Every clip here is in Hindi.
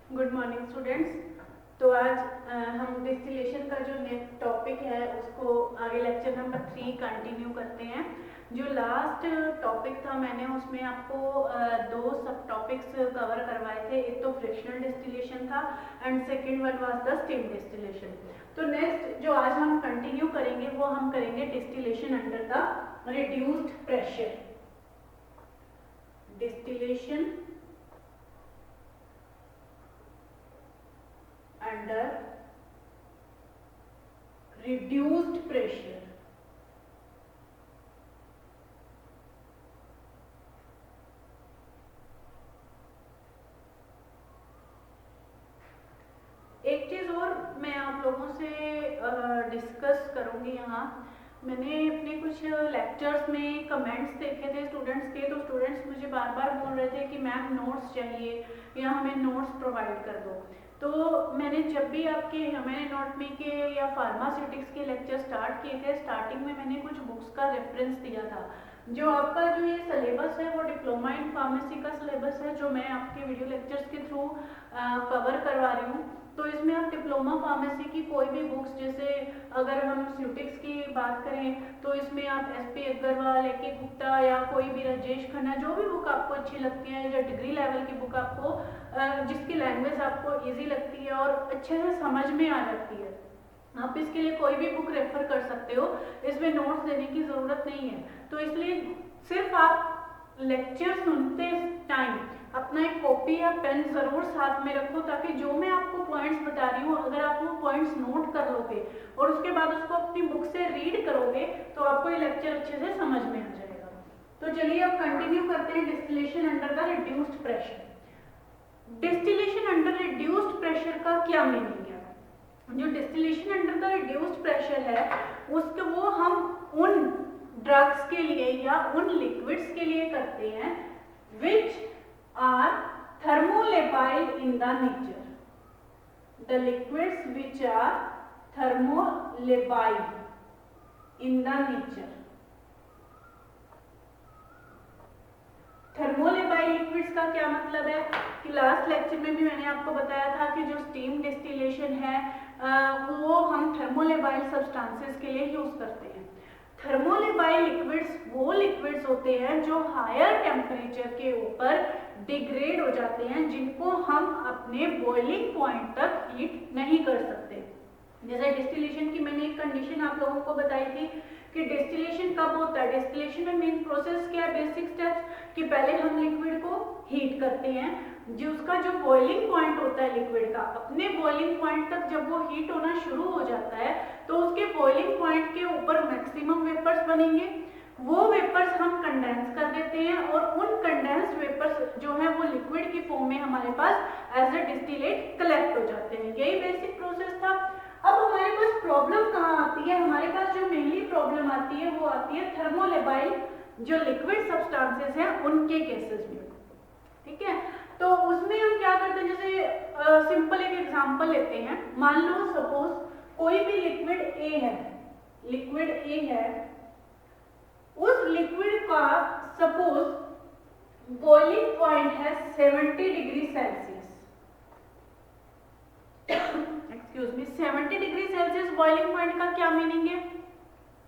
Good morning students. तो आज हम डिस्टिलेशन का जो नेक्स्ट टॉपिक है उसको आगे लेक्चर नंबर 3 कंटिन्यू करते हैं। जो लास्ट टॉपिक था मैंने उसमें आपको दो सब टॉपिक्स कवर करवाए थे। एक तो फ्रिक्शनल डिस्टिलेशन था and second one was the steam distillation. तो नेक्स्ट जो आज हम कंटिन्यू करेंगे वो हम करेंगे distillation under the reduced pressure. Distillation under reduced pressure। एक चीज और मैं आप लोगों से डिस्कस करूंगी यहाँ। मैंने अपने कुछ लेक्चर्स में कमेंट्स देखे थे स्टूडेंट्स के, तो स्टूडेंट्स मुझे बार बार बोल रहे थे कि मैम नोट्स चाहिए या हमें नोट्स प्रोवाइड कर दो। तो मैंने जब भी आपके हमें एनाटॉमी के या फार्मास्यूटिक्स के लेक्चर स्टार्ट किए थे, स्टार्टिंग में मैंने कुछ बुक्स का रेफरेंस दिया था। जो आपका जो ये सिलेबस है वो डिप्लोमा इन फार्मेसी का सिलेबस है, जो मैं आपके वीडियो लेक्चर्स के थ्रू कवर करवा रही हूँ। तो इसमें आप डिप्लोमा फार्मेसी की कोई भी बुक्स, जैसे अगर हम स्यूटिक्स की बात करें तो इसमें आप SP अग्रवाल, AK गुप्ता या कोई भी राजेश खन्ना, जो भी बुक आपको अच्छी लगती है या डिग्री लेवल की बुक आपको जिसकी लैंग्वेज आपको इजी लगती है और अच्छे से समझ में आ जाती है, आप इसके लिए कोई भी बुक रेफर कर सकते हो। इसमें नोट्स देने की ज़रूरत नहीं है। तो इसलिए सिर्फ आप लेक्चर सुनते टाइम अपना एक कॉपी या पेन ज़रूर साथ में रखो, ताकि जो मैं आपको पॉइंट्स बता रही हूँ अगर आप वो पॉइंट्स नोट कर लोगे और उसके बाद उसको अपनी बुक से रीड करोगे तो आपको ये लेक्चर अच्छे से समझ में आ जाएगा। तो चलिए अब कंटिन्यू करते हैं distillation under the reduced pressure. Distillation under reduced pressure का क्या मीनिंग है? जो distillation under the reduced pressure है उसके वो हम उन ड्रग्स के लिए या उन लिक्विड्स के लिए करते हैं which are thermolabile in the nature। the liquids which are thermolabile in the nature। Thermolabile liquids का क्या मतलब है कि लास्ट लेक्चर में भी मैंने आपको बताया था कि जो स्टीम डिस्टिलेशन है वो हम थर्मोलेबाइल सब्सटेंसेस के लिए यूज करते हैं। थर्मोलेबाइल लिक्विड्स वो लिक्विड्स होते हैं जो हायर टेम्परेचर के ऊपर डिग्रेड हो जाते हैं, जिनको हम अपने बॉइलिंग पॉइंट तक हीट नहीं कर सकते। जैसे डिस्टिलेशन की मैंने एक कंडीशन आप लोगों को बताई थी कि डिस्टिलेशन कब होता है। डिस्टिलेशन में मेन प्रोसेस क्या है, बेसिक स्टेप्स, कि पहले हम लिक्विड को हीट करते हैं, जो उसका जो बॉइलिंग पॉइंट होता है लिक्विड का, अपने बॉइलिंग पॉइंट तक जब वो हीट होना शुरू हो जाता है तो उसके बॉइलिंग पॉइंट के ऊपर मैक्सिमम वेपर्स बनेंगे। वो वेपर्स हम कंडेंस कर देते हैं और उन कंडेंस्ड वेपर्स जो है वो लिक्विड की फॉर्म में हमारे पास एज ए डिस्टिलेट कलेक्ट हो जाते हैं। यही बेसिक प्रोसेस था। अब हमारे पास प्रॉब्लम कहाँ आती है? हमारे पास जो मेनली प्रॉब्लम आती है वो आती है थर्मोलेबाइल जो लिक्विड सब्सटेंसेस हैं उनके केसेस में। ठीक है, तो उसमें हम क्या करते हैं, जैसे सिंपल एक एग्जांपल लेते हैं। मान लो सपोज कोई भी लिक्विड ए है, लिक्विड ए है, उस लिक्विड का सपोज बॉइलिंग पॉइंट है 70 degree Celsius. Excuse me, 70 degree Celsius boiling point का क्या मीनिंग है?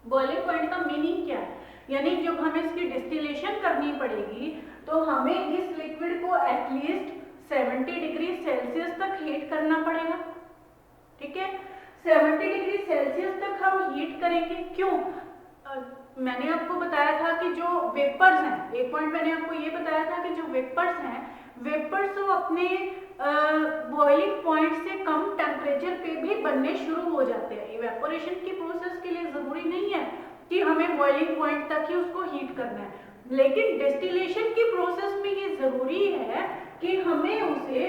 बॉइलिंग पॉइंट का मीनिंग क्या है? यानी जब हमें इसकी डिस्टिलेशन करनी पड़ेगी तो हमें इस लिक्विड को एटलीस्ट 70 डिग्री सेल्सियस तक हीट करना पड़ेगा। ठीक है, 70 डिग्री सेल्सियस तक हम हीट करेंगे। क्यों? मैंने आपको बताया था कि जो वेपर्स हैं, एक पॉइंट मैंने आपको ये बताया था कि जो वेपर्स हैं, वेपर्स वो अपने बॉइलिंग पॉइंट से कम टेम्परेचर पे भी बनने शुरू हो जाते हैं। इवेपोरेशन की प्रोसेस के लिए जरूरी नहीं है कि हमें बॉइलिंग पॉइंट तक ही उसको हीट करना है, लेकिन डिस्टिलेशन की प्रोसेस में ये जरूरी है कि हमें उसे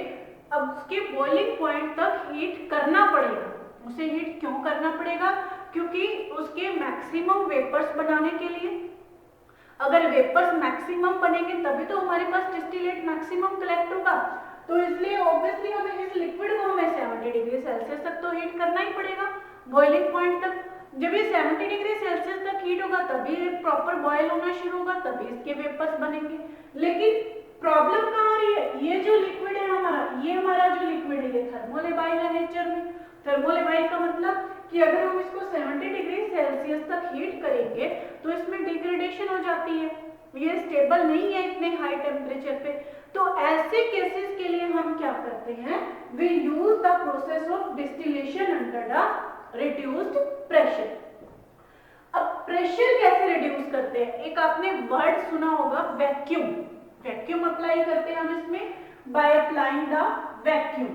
अब उसके बॉइलिंग पॉइंट तक हीट करना पड़ेगा। उसे हीट क्यों करना पड़ेगा? क्योंकि उसके मैक्सिमम वेपर्स बनाने के लिए, अगर वेपर्स मैक्सिमम बनेंगे तभी तो हमारे पास डिस्टिलेट मैक्सिमम कलेक्ट होगा। तो इसलिए ऑब्वियसली हमें इस लिक्विड को हमें 70 डिग्री सेल्सियस तक तो हीट करना ही पड़ेगा बॉइलिंग पॉइंट तक। जब ये 70 डिग्री सेल्सियस तक हीट होगा तभी प्रॉपर बॉयल होना शुरू होगा, तभी इसके वेपर्स बनेंगे। लेकिन प्रॉब्लम कहाँ आ रही है? ये जो लिक्विड है हमारा, ये हमारा जो लिक्विड ये थर्मोलेबाइल है नेचर में। थर्मोलेबाइल का मतलब कि अगर हम इसको 70 डिग्री सेल्सियस तक हीट करेंगे तो इसमें डिग्रेडेशन हो जाती है, ये स्टेबल नहीं है इतने हाई टेम्परेचर पे। तो ऐसे केसेस के लिए हम क्या करते हैं, we use the process of distillation under the reduced pressure. अब प्रेशर कैसे रिड्यूस करते हैं, एक आपने वर्ड सुना होगा वैक्यूम। वैक्यूम अप्लाई करते हैं हम इसमें by applying the vacuum.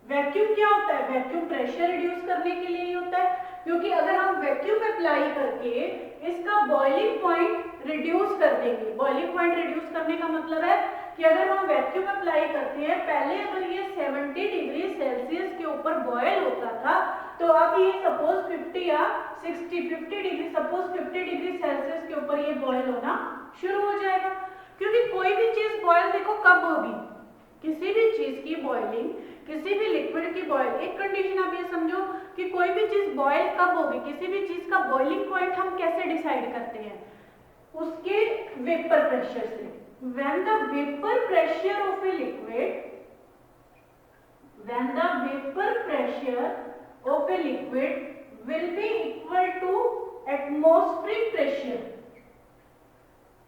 Vacuum क्या होता है, वैक्यूम प्रेशर रिड्यूस करने के लिए ही होता है, क्योंकि अगर हम वैक्यूम अप्लाई करके इसका बॉइलिंग पॉइंट रिड्यूस कर देंगे। बॉइलिंग पॉइंट रिड्यूस करने का मतलब है कि अगर हम वैक्यूम अप्लाई करते हैं, पहले अगर ये 70 डिग्री सेल्सियस के ऊपर बॉयल होता था, तो अब ये सपोज 50 या 50 डिग्री, सपोज 50 डिग्री सेल्सियस के ऊपर ये बॉयल होना शुरू हो जाएगा। क्योंकि कोई भी चीज बॉयल देखो कब होगी, किसी भी चीज की बॉइलिंग, किसी भी लिक्विड की बॉयल, एक कंडीशन आप ये समझो कि कोई भी चीज बॉयल कब होगी, किसी भी चीज का बॉइलिंग पॉइंट हम कैसे डिसाइड करते हैं, उसके वेपर प्रेशर से। when the vapor pressure of a liquid will be equal to atmospheric pressure,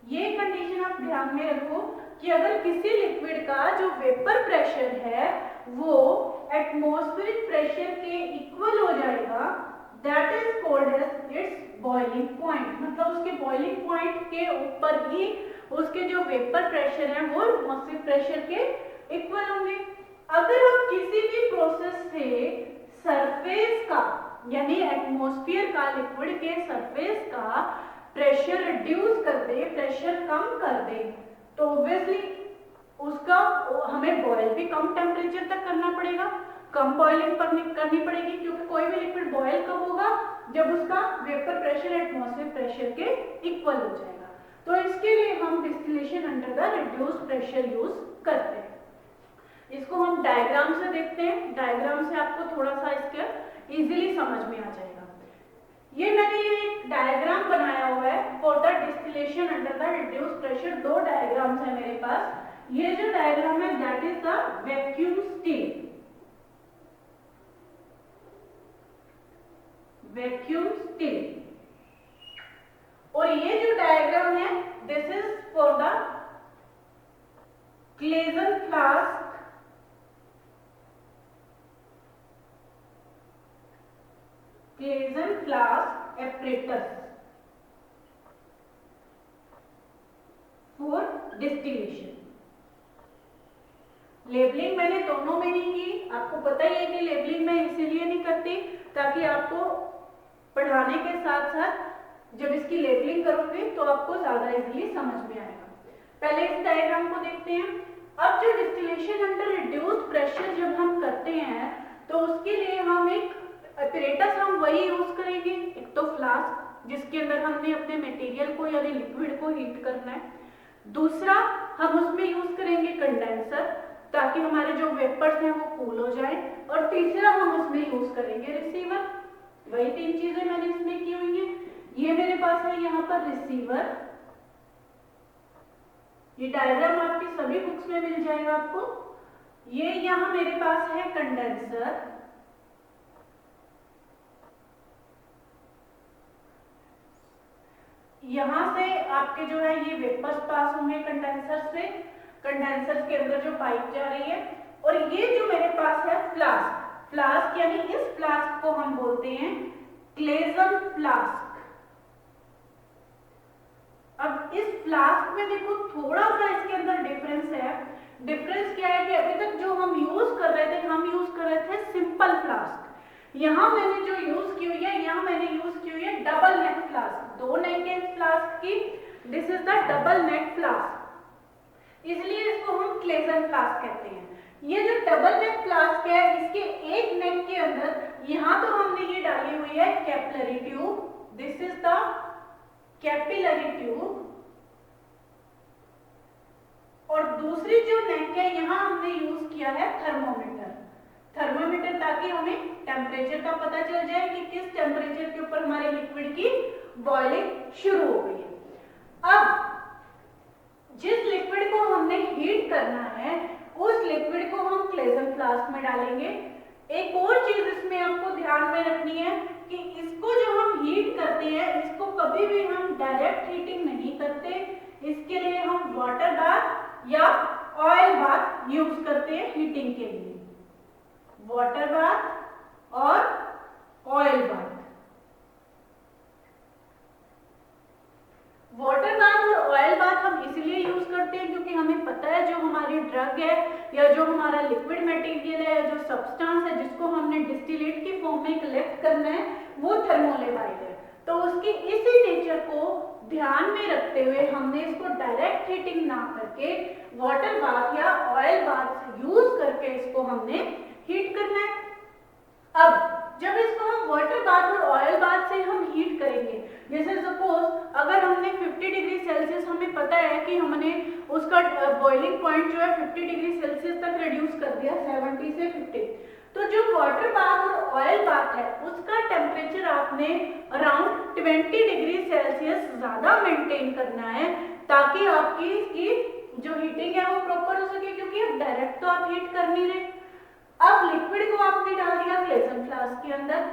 ये कंडीशन आप ध्यान में रखो कि अगर किसी लिक्विड का जो वेपर प्रेशर है वो एटमॉस्फेरिक प्रेशर के इक्वल हो जाएगा, that is called as its boiling point. मतलब उसके बॉइलिंग पॉइंट के ऊपर ही उसके जो वेपर प्रेशर है वो एटमॉस्फेरिक प्रेशर के इक्वल होंगे। अगर हम किसी भी प्रोसेस से सरफेस का यानी एटमॉस्फेयर का, लिक्विड के सरफेस का प्रेशर रिड्यूस कर दे, प्रेशर कम कर दे, तो ऑब्वियसली उसका हमें बॉयल भी कम टेम्परेचर तक करना पड़ेगा, कम बॉइलिंग करनी पड़ेगी, क्योंकि कोई भी लिक्विड बॉयल कब होगा, जब उसका वेपर प्रेशर एटमॉस्फेयर प्रेशर के इक्वल हो जाएगा। तो इसके लिए हम distillation under the reduced pressure use करते हैं। इसको हम डायग्राम से देखते हैं, डायग्राम से आपको थोड़ा सा इसका इजीली समझ में आ जाएगा। ये मैंने एक डायग्राम बनाया हुआ है for the distillation under the reduced pressure. दो डायग्राम्स है मेरे पास। ये जो डायग्राम है that is the vacuum steam, vacuum steam, और ये जो डायग्राम है this is for the Claisen flask, Claisen flask apparatus for distillation. Labelling मैंने दोनों में नहीं की, आपको पता ही है कि लेबलिंग मैं इसीलिए नहीं करती ताकि आपको पढ़ाने के साथ साथ जब इसकी लेबलिंग करूंगी तो आपको ज्यादा इजीली समझ में आएगा। पहले इस डायग्राम को देखते हैं। अब जो डिस्टिलेशन अंडर रिड्यूस्ड प्रेशर जब हम करते हैं तो उसके लिए हम एक एपरेटस हम वही यूज करेंगे, एक तो फ्लास्क जिसके अंदर हमने अपने मटेरियल को यानी लिक्विड को हीट करना है, दूसरा हम उसमें यूज करेंगे कंडेंसर ताकि हमारे जो वेपर्स हैं वो कूल हो जाए, और तीसरा हम उसमें यूज करेंगे रिसीवर। वही तीन चीजें मैंने इसमें की हुई है। ये मेरे पास है यहाँ पर रिसीवर, ये डायग्राम आपकी सभी बुक्स में मिल जाएगा आपको। ये यहाँ मेरे पास है कंडेंसर, यहाँ से आपके जो है ये वेपर्स पास होंगे कंडेंसर से, कंडेंसर के अंदर जो पाइप जा रही है, और ये जो मेरे पास है फ्लास्क, फ्लास्क यानी इस फ्लास्क को हम बोलते हैं क्लेजन फ्लास्क। अब इस फ्लास्क में देखो थोड़ा सा इसके अंदर डिफरेंस है। डिफरेंस क्या है कि अभी तक जो हम यूज कर रहे थे, हम यूज कर रहे थे सिंपल फ्लास्क। यहाँ मैंने जो यूज की हुई है, यहाँ मैंने यूज की हुई है डबल नेक फ्लास्क, दो नेक है फ्लास्क की, this is the double neck flask, इसलिए इसको हम क्लेजन फ्लास्क कहते हैं। ये जो डबल नेक फ्लास्क है, इसके एक नेक के अंदर यहाँ तो हमने ये डाली हुई है capillary tube, this is the capillary tube, और दूसरी जो नेक है यहाँ हमने यूज किया है थर्मोमीटर, थर्मोमीटर ताकि हमें टेम्परेचर का पता चल जाए कि किस टेम्परेचर के ऊपर हमारे लिक्विड की बॉइलिंग शुरू हो गई है। अब जिस लिक्विड को हमने हीट करना है उस क्लेजन फ्लास्क में डालेंगे। एक और चीज इसमें आपको ध्यान में रखनी है कि इसको जो हम हीट करते हैं, इसको कभी भी हम डायरेक्ट हीटिंग नहीं करते। इसके लिए हम वाटर बाथ या ऑयल बाथ यूज करते हैं हीटिंग के लिए। वाटर बाथ और ऑयल बाथ। वाटर बाथ और ऑयल बाथ हम इसलिए यूज करते हैं क्योंकि हमें पता है जो हमारी ड्रग है या जो हमारा लिक्विड मटेरियल है, जो सब्सटेंस है जिसको हमने डिस्टिलेट की फॉर्म में कलेक्ट करना है, वो थर्मोलेबाइल है। तो उसकी इसी नेचर को ध्यान में रखते हुए हमने इसको डायरेक्ट हीटिंग ना करके वाटर बाथ या ऑयल बाथ यूज करके इसको हमने हीट करना है। अब जब इसको हम वाटर बाथ और ऑयल बाथ से हम हीट करेंगे, जैसे सपोज अगर हमने 50 डिग्री सेल्सियस, हमें पता है कि हमने उसका बॉइलिंग पॉइंट जो है 50 डिग्री सेल्सियस तक रिड्यूस कर दिया, 70 से 50। तो जो वाटर बाथ और ऑयल बाथ है उसका टेम्परेचर आपने अराउंड 20 डिग्री सेल्सियस ज्यादा मेंटेन करना है ताकि आपकी इसकी जो हीटिंग है वो प्रॉपर हो सके, क्योंकि अब डायरेक्ट तो आप हीट कर नहीं रहे। अब लिक्विड को आपने डाल दिया क्लेजन फ्लास्क के अंदर।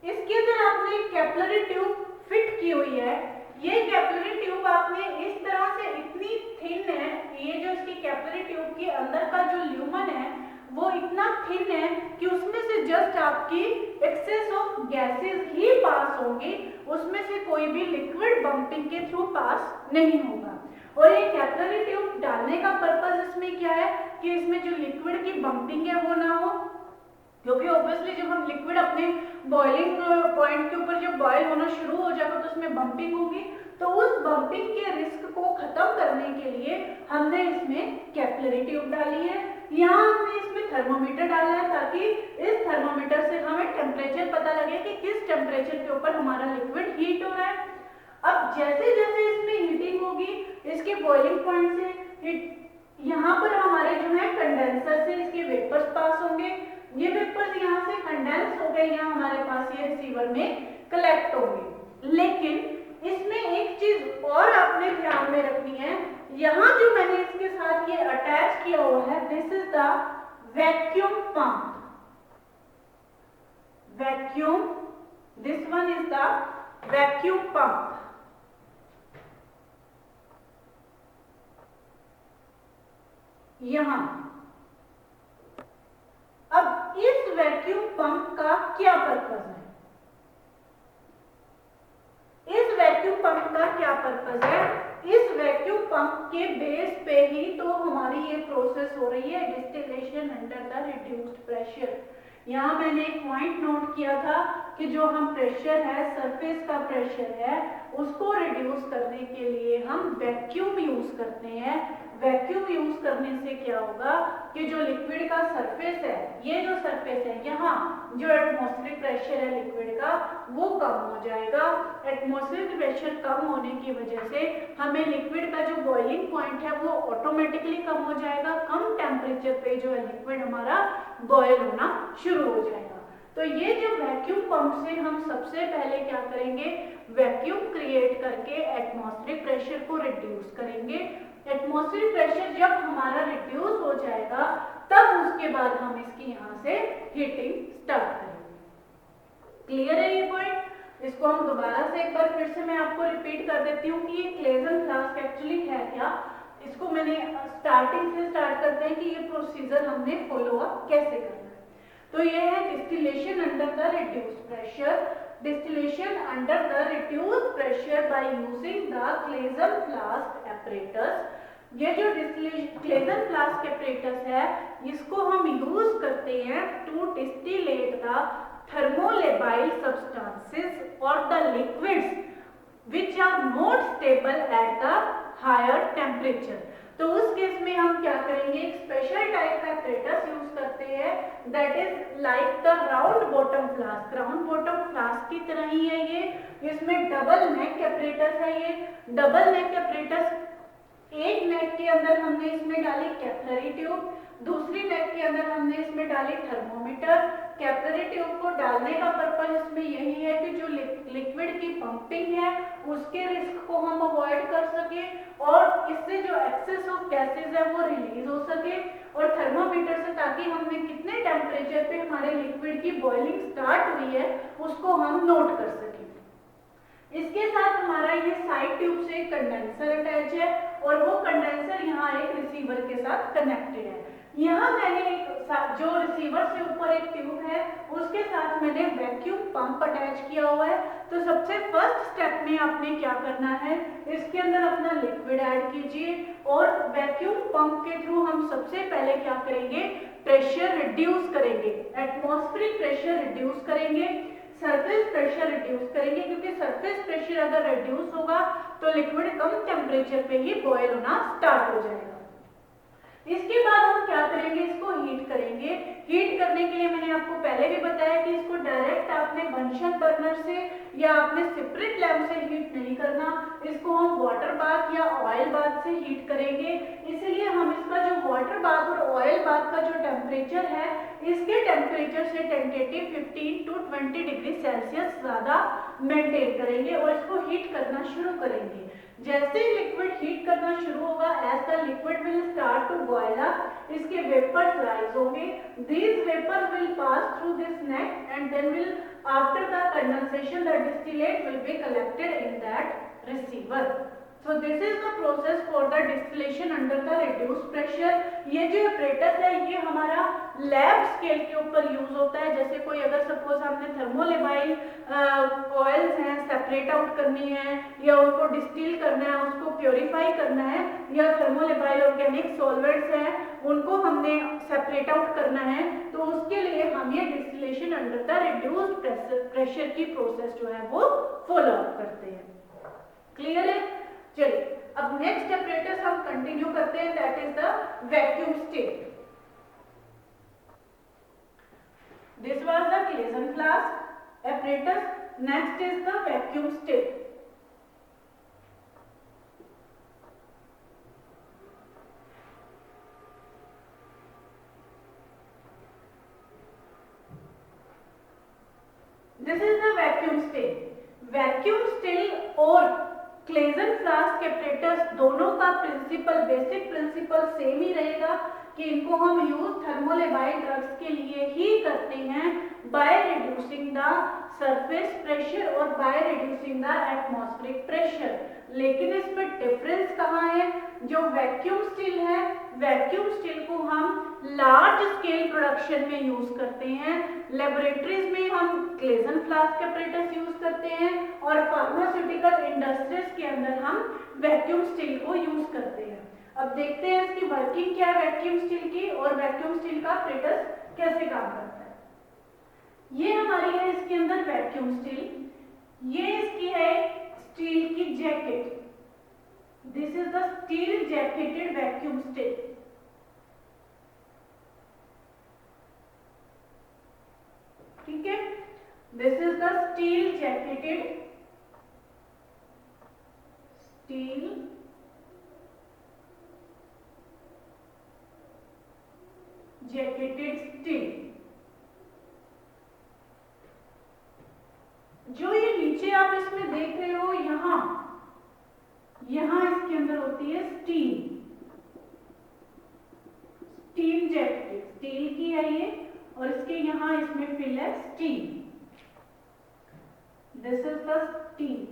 इसके अंदर आपने कैपिलरी ट्यूब फिट की हुई है। ये कैपिलरी ट्यूब आपने इस तरह से इतनी थिन है, ये जो इसकी कैपिलरी ट्यूब के अंदर का जो ल्यूमन है वो इतना थिन है कि उसमें से जस्ट आपकी एक्सेस ऑफ गैसेस ही पास होंगी, उसमें से कोई भी लिक्विड बम्पिंग के थ्रू पास नहीं होगा। और ये कैपिलरी ट्यूब डालने का पर्पस इसमें क्या है कि इसमें जो लिक्विड की बम्पिंग है वो ना हो, क्योंकि ऑब्वियसली जब हम लिक्विड अपने बॉइलिंग पॉइंट के ऊपर जब बॉयल होना शुरू हो जाएगा तो उसमें बम्पिंग होगी। तो उस बम्पिंग के रिस्क को खत्म करने के लिए हमने इसमें कैपिलरी ट्यूब डाली है। यहाँ हमने इसमें थर्मोमीटर डाला है ताकि इस थर्मोमीटर से हमें टेम्परेचर पता लगे कि किस टेम्परेचर के ऊपर हमारा लिक्विड हीट हो रहा है। अब जैसे जैसे इसमें हीटिंग होगी, इसके बॉइलिंग पॉइंट से यहाँ पर हमारे जो है कंडेंसर से इसके वेपर्स पास होंगे। ये वेपर्स यहाँ से कंडेंस हो गए, यहाँ हमारे पास ये रिसीवर में कलेक्ट होंगे। लेकिन इसमें एक चीज और आपने ध्यान में रखनी है, यहाँ जो मैंने इसके साथ ये अटैच किया हुआ है, this is the vacuum pump. Vacuum, this one is the vacuum pump. यहां अब इस वैक्यूम पंप का क्या पर्पस है? इस वैक्यूम पंप का क्या पर्पस है? इस वैक्यूम पंप के बेस पे ही तो हमारी ये प्रोसेस हो रही है, distillation under the reduced pressure. यहाँ मैंने एक पॉइंट नोट किया था कि जो हम प्रेशर है, सरफेस का प्रेशर है, उसको रिड्यूस करने के लिए हम वैक्यूम यूज करते हैं। वैक्यूम यूज करने से क्या होगा कि जो लिक्विड का सरफेस है, ये जो सरफेस है, यहाँ जो एटमॉस्फेरिक प्रेशर है लिक्विड का वो कम हो जाएगा। एटमॉस्फेरिक प्रेशर कम होने की वजह से हमें लिक्विड का जो बॉइलिंग पॉइंट है वो ऑटोमेटिकली कम हो जाएगा। कम टेम्परेचर पे जो है लिक्विड हमारा बॉयल होना शुरू हो जाएगा। तो ये जो वैक्यूम पंप से हम सबसे पहले क्या करेंगे, वैक्यूम क्रिएट करके एटमॉस्फेरिक प्रेशर को रिड्यूस करेंगे। एटमॉस्फेरिक प्रेशर जब हमारा रिड्यूस हो जाएगा तब उसके बाद हम इसकी यहाँ से हीटिंग स्टार्ट करेंगे। क्लियर है ये पॉइंट? इसको हम दोबारा से एक बार फिर से मैं आपको रिपीट कर देती हूँ कि ये क्लेजन फ्लास्क एक्चुअली है क्या। इसको मैंने स्टार्टिंग से स्टार्ट करते हैं कि ये प्रोसीजर हमने फॉलो अप कैसे करना है। तो ये है distillation under the reduced pressure. Distillation under the reduced pressure by using the Claisen flask apparatus। ये जो Claisen flask apparatus है, इसको हम यूज करते हैं to distillate the thermolabile substances or the liquids which are not stable at the higher temperature। तो उस केस में हम क्या करेंगे, एक स्पेशल टाइप का apparatus यूज करते हैं, that is like the round bottom flask। Round bottom flask की तरह ही है ये। इसमें डबल नेक apparatus है। ये डबल नेक apparatus, एक नेक के अंदर हमने इसमें डाली कैपिलरी ट्यूब, दूसरी नेक के के अंदर हमने इसमें डाली थर्मोमीटर। कैपिलरी ट्यूब को डालने का पर्पज इसमें यही है कि जो लिक्विड की पंपिंग है उसके रिस्क को हम अवॉइड कर सके और इससे जो एक्सेस ऑफ गैसेज है वो रिलीज हो सके, और थर्मोमीटर से ताकि हमने कितने टेम्परेचर पे हमारे लिक्विड की बॉइलिंग स्टार्ट हुई है उसको हम नोट कर सके। इसके साथ हमारा ये साइड ट्यूब से कंडेंसर अटैच है और वो कंडेंसर यहाँ एक रिसीवर के साथ कनेक्टेड है। यहाँ मैंने एक जो रिसीवर से ऊपर एक ट्यूब है उसके साथ मैंने वैक्यूम पंप अटैच किया हुआ है। तो सबसे फर्स्ट स्टेप में आपने क्या करना है, इसके अंदर अपना लिक्विड ऐड कीजिए और वैक्यूम पंप के थ्रू हम सबसे पहले क्या करेंगे, प्रेशर रिड्यूस करेंगे, एटमॉस्फेरिक प्रेशर रिड्यूस करेंगे, सरफेस प्रेशर रिड्यूस करेंगे, क्योंकि सरफेस प्रेशर अगर रिड्यूस होगा तो लिक्विड कम टेम्परेचर पे ही बॉयल होना स्टार्ट हो जाएगा। इसके बाद हम क्या करेंगे, इसको हीट करेंगे। हीट करने के लिए मैंने आपको पहले भी बताया कि इसको डायरेक्ट आपने बंशन बर्नर से या आपने सेपरेट लैम्प से हीट नहीं करना, इसको हम वाटर बाथ या ऑयल बाथ से हीट करेंगे। इसलिए हम इसका जो वाटर बाथ और ऑयल बाथ का जो टेम्परेचर है इसके टेम्परेचर से टेंटेटिव 15 to 20 डिग्री सेल्सियस ज्यादा मेंटेन करेंगे और इसको हीट करना शुरू करेंगे। जैसे ही लिक्विड हीट करना शुरू होगा, as the liquid will start to boil up, इसके वेपर्स राइज होंगे। These vapours will pass through this neck and then will after the condensation the distillate will be collected in that receiver. So this is the process for the distillation under the reduced pressure। ये जो apparatus है ये हमारा लैब स्केल के ऊपर यूज होता है। जैसे कोई अगर सपोज हमने थर्मोलेबाइल ऑयल्स हैं सेपरेट आउट करनी है या उनको डिस्टिल करना है, उसको प्योरीफाई करना है, या थर्मोलेबाइल ऑर्गेनिक सॉल्वेंट्स हैं उनको हमने सेपरेट आउट करना है, तो उसके लिए हम ये distillation under the reduced pressure की प्रोसेस जो है वो फॉलो अप करते हैं। क्लियर है? चलिए अब नेक्स्ट apparatus हम कंटिन्यू करते हैं, that is the vacuum still. This was the Claisen flask apparatus, next is the vacuum still। This is the vacuum still. Vacuum still और Claisen फ्लास्क apparatus दोनों का प्रिंसिपल, बेसिक प्रिंसिपल सेम ही रहेगा कि इनको हम यूज थर्मोलेबाइल ड्रग्स के लिए ही करते हैं, by reducing the surface pressure और by reducing the atmospheric pressure. लेकिन इसमें डिफरेंस कहाँ है, जो वैक्यूम स्टिल है, वैक्यूम स्टिल को हम लार्ज स्केल प्रोडक्शन में यूज करते हैं। लेबोरेटरीज में हम Claisen फ्लास्क apparatus यूज करते हैं और फार्मास्यूटिकल इंडस्ट्रीज के अंदर हम वैक्यूम स्टिल को यूज करते हैं। अब देखते हैं इसकी वर्किंग क्या है वैक्यूम स्टिल की, और वैक्यूम स्टिल का apparatus कैसे काम करता है। ये हमारी है इसके अंदर वैक्यूम स्टिल, ये इसकी है स्टील की jacket. This is the steel jacketed vacuum still. ठीक है, this is the steel jacketed steel. जो ये नीचे आप इसमें देख रहे हो, यहां इसके अंदर होती है स्टील जैकेट, स्टील की है ये, और इसके यहां इसमें फिल है steel. This is the steel.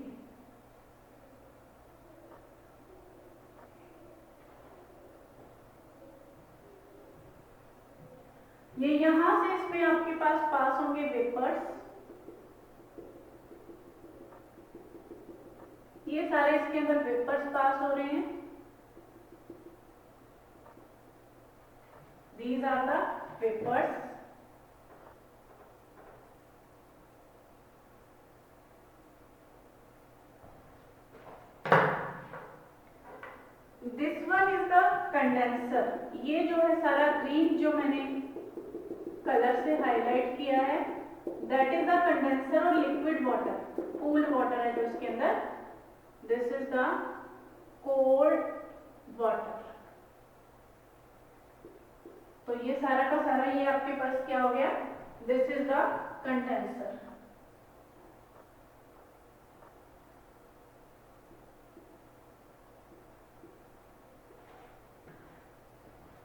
ये यहां से इसमें आपके पास होंगे वेपर्स, ये सारे इसके अंदर वेपर्स पास हो रहे हैं। These are the vapors। This one is the condenser। ये जो है सारा ग्रीन जो मैंने कलर से हाईलाइट किया है, दैट इज द कंडेंसर और लिक्विड वाटर, कूल्ड वाटर है जो इसके अंदर। This is the cold water. तो ये सारा का सारा ये आपके पास क्या हो गया, दिस इज द कंडेंसर।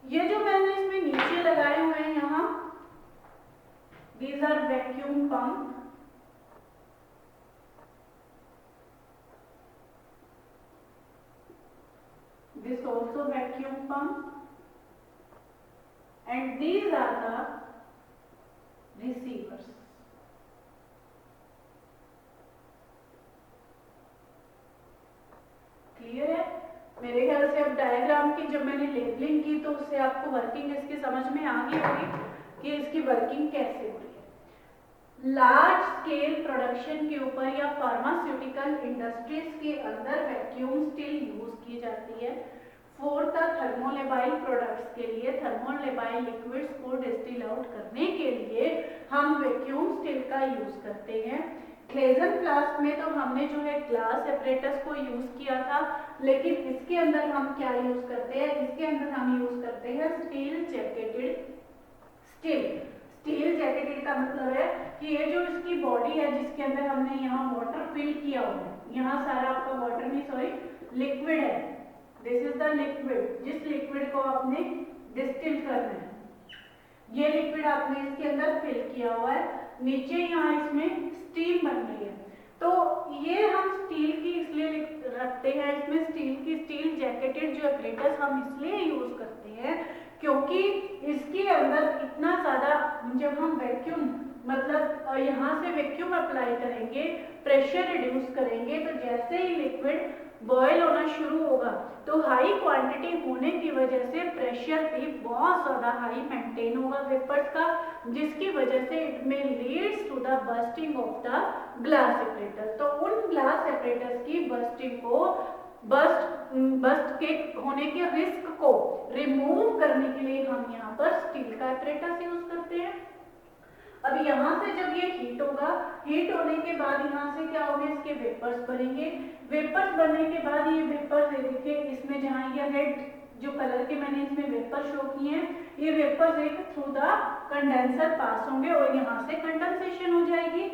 ये जो मैंने इसमें नीचे लगाए हुए हैं यहाँ, these are vacuum pump, this also vacuum pump, and these are the receivers। Clear है? मेरे ख्याल से अब डायग्राम की जब मैंने लेबलिंग की तो उससे आपको वर्किंग इसकी समझ में आ गई होगी कि इसकी वर्किंग कैसे हो रही है। लार्ज स्केल प्रोडक्शन के ऊपर या फार्मास्यूटिकल इंडस्ट्रीज के अंदर वैक्यूम स्टील यूज की जाती है। फॉर द थर्मोलेबाइल प्रोडक्ट्स के लिए, थर्मोलेबाइल लिक्विड्स को डिस्टिल आउट करने के लिए हम वैक्यूम स्टील का यूज करते हैं। क्लेजन फ्लास्क में तो हमने जो है ग्लास एपरेटस को यूज किया था, लेकिन इसके अंदर हम क्या यूज करते हैं, इसके अंदर हम यूज करते हैं steel jacketed steel. Steel jacketed का मतलब है कि ये जो इसकी बॉडी है जिसके अंदर हमने यहाँ वाटर फिल किया हुआ है, यहाँ सारा आपका वाटर नहीं सॉरी लिक्विड है, दिस इज द लिक्विड, जिस लिक्विड को आपने डिस्टिल करना है, ये लिक्विड आपने इसके अंदर फिल किया हुआ है। नीचे यहाँ इसमें स्टीम बन रही है, तो ये हम स्टील की इसलिए रखते हैं, इसमें स्टील की स्टील जैकेटेड जो एपरेटस हम इसलिए यूज करते हैं क्योंकि इसके अंदर इतना ज्यादा, जब हम वैक्यूम मतलब यहाँ से वैक्यूम अप्लाई करेंगे, प्रेशर रिड्यूस करेंगे, तो जैसे ही लिक्विड बॉयल होना शुरू होगा तो हाई क्वांटिटी होने की वजह से प्रेशर भी बहुत ज्यादा हाई मेंटेन होगा वेपर्स का, जिसकी वजह से इट में leads to the bursting of the glass apparatus. तो उन ग्लास एपरेटस की बर्स्टिंग को बस्ट के होने के रिस्क को रिमूव करने के लिए हम यहाँ पर स्टील का एपरेटस यूज करते हैं। अब यहाँ से जब ये हीट होगा, हीट होने के बाद यहाँ से क्या होगा, इसके वेपर्स बनेंगे। वेपर्स बनने के बाद ये वेपर्स देखिए इसमें जहाँ ये रेड जो कलर के मैंने इसमें वेपर शो किए हैं, ये वेपर्स एक थ्रू द कंडेंसर पास होंगे और यहाँ से कंडेंसेशन हो जाएगी।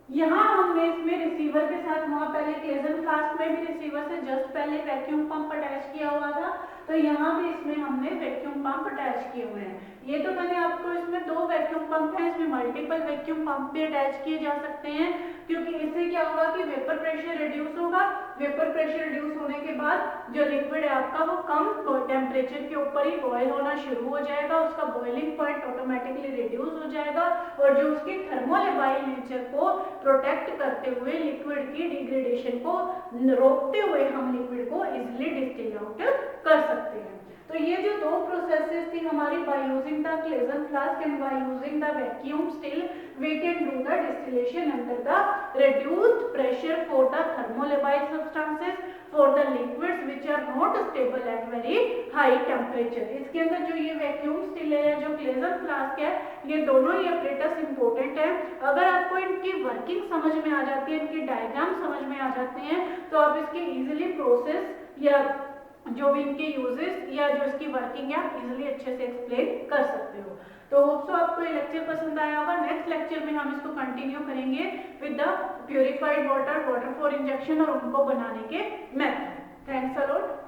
यहाँ हमने इसमें रिसीवर के साथ, वहाँ पहले क्लेजन फ्लास्क में भी रिसीवर से जस्ट पहले वैक्यूम पंप अटैच किया हुआ था, तो यहाँ भी इसमें हमने वैक्यूम पंप अटैच किए हुए हैं। ये तो मैंने आपको इसमें 2 वैक्यूम पंप है, इसमें मल्टीपल वैक्यूम पंप भी अटैच किए जा सकते हैं, क्योंकि इससे क्या होगा कि वेपर प्रेशर रिड्यूस होगा। वेपर प्रेशर रिड्यूस होने के बाद जो लिक्विड है आपका वो कम टेम्परेचर के ऊपर ही बॉयल होना शुरू हो जाएगा, उसका बॉइलिंग पॉइंट ऑटोमेटिकली रिड्यूस हो जाएगा और जो उसकी थर्मोलेबाइल नेचर को प्रोटेक्ट करते हुए, लिक्विड की डिग्रेडेशन को रोकते हुए हम लिक्विड को इजिली डिस्टिल आउट कर सकते हैं। तो ये जो 2 प्रोसेसेस थी हमारी, by using the Claisen flask and by using the vacuum steel we can do the distillation under the reduced pressure for the thermolabile substances for the liquids which are not stable at very high temperature। इसके अंदर जो ये वैक्यूम स्टील है या जो क्लेजन फ्लास्क है, ये दोनों ही ऑपरेटर्स इंपॉर्टेंट है। अगर आपको इनकी वर्किंग समझ में आ जाती है, इनके डायग्राम समझ में आ जाते हैं, तो आप इसके इजिली प्रोसेस या जो भी इनके यूजेस या जो इसकी वर्किंग है आप इजिली अच्छे से एक्सप्लेन कर सकते हो। तो होप सो आपको ये लेक्चर पसंद आया होगा। नेक्स्ट लेक्चर में हम इसको कंटिन्यू करेंगे with the purified water, water for injection और उनको बनाने के मेथड। Thanks a lot.